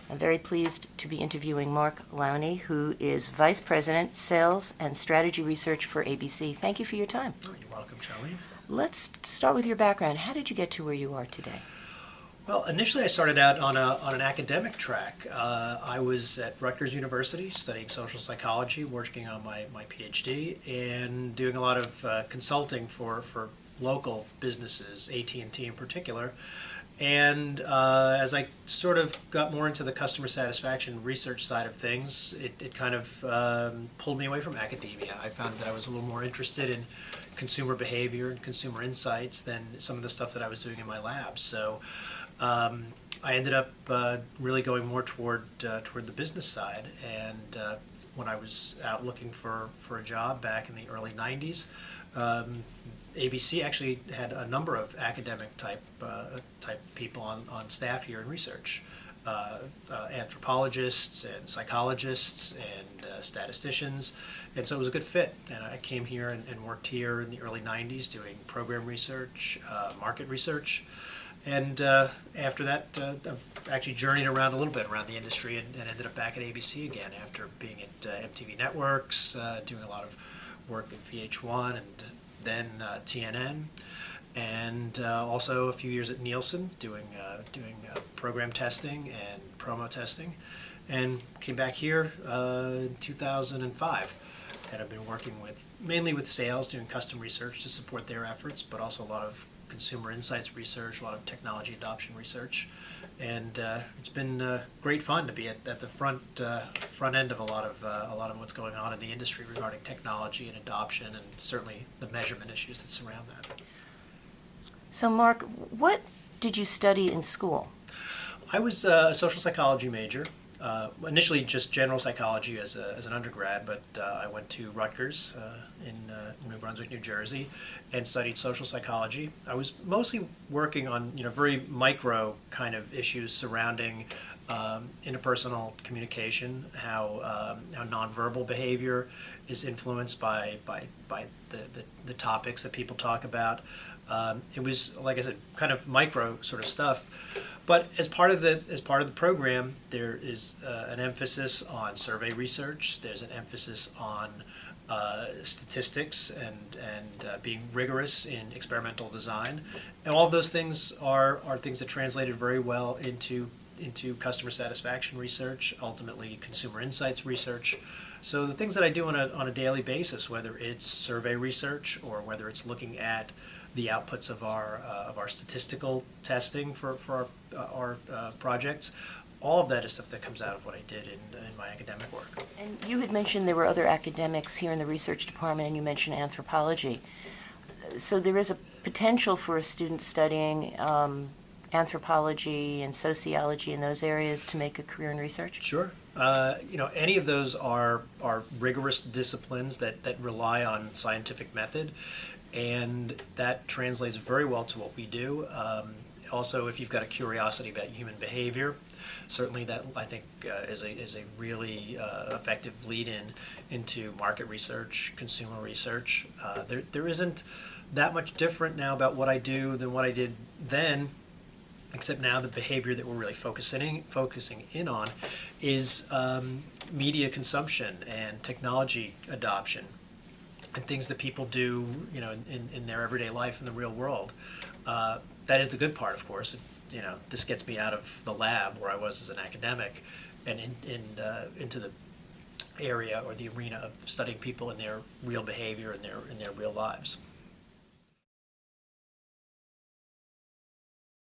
I'm very pleased to be interviewing Mark Loughney, who is Vice President, Sales and Strategy Research for ABC. Thank you for your time. Oh, you're welcome, Charlene. Let's start with your background. How did you get to where you are today? Well, initially I started out on an academic track. I was at Rutgers University studying social psychology, working on my PhD, and doing a lot of consulting for local businesses, AT&T in particular. And as I sort of got more into the customer satisfaction research side of things, it kind of pulled me away from academia. I found that I was a little more interested in consumer behavior and consumer insights than some of the stuff that I was doing in my lab. So I ended up really going more toward the business side. And when I was out looking for a job back in the early 90s, ABC actually had a number of academic type people on staff here in research, anthropologists and psychologists and statisticians, and so it was a good fit. And I came here and worked here in the early 90s doing program research, market research, and after that I've actually journeyed around a little bit around the industry and ended up back at ABC again after being at MTV Networks, doing a lot of work at VH1 and then TNN, and also a few years at Nielsen doing program testing and promo testing, and came back here in 2005, and I've been working mainly with sales, doing custom research to support their efforts, but also a lot of consumer insights research, a lot of technology adoption research, and it's been great fun to be at the front end of a lot of what's going on in the industry regarding technology and adoption, and certainly the measurement issues that surround that. So, Mark, what did you study in school? I was a social psychology major. Initially just general psychology as an undergrad, but I went to Rutgers in New Brunswick, New Jersey, and studied social psychology. I was mostly working on very micro kind of issues surrounding interpersonal communication, how nonverbal behavior is influenced by the topics that people talk about. It was, like I said, kind of micro sort of stuff. But as part of the program, there is an emphasis on survey research. There's an emphasis on statistics and being rigorous in experimental design, and all of those things are things that translated very well into customer satisfaction research, ultimately consumer insights research. So the things that I do on a daily basis, whether it's survey research or whether it's looking at the outputs of our statistical testing for our projects, all of that is stuff that comes out of what I did in my academic work. And you had mentioned there were other academics here in the research department, and you mentioned anthropology. So there is a potential for a student studying anthropology and sociology in those areas to make a career in research? Sure. Any of those are rigorous disciplines that rely on scientific method, and that translates very well to what we do. Also, if you've got a curiosity about human behavior, certainly that I think is a really effective lead-in into market research, consumer research. There isn't that much different now about what I do than what I did then, except now the behavior that we're really focusing in on is media consumption and technology adoption, and things that people do, in their everyday life in the real world. That is the good part, of course. This gets me out of the lab where I was as an academic, and into the area or the arena of studying people in their real behavior and their real lives.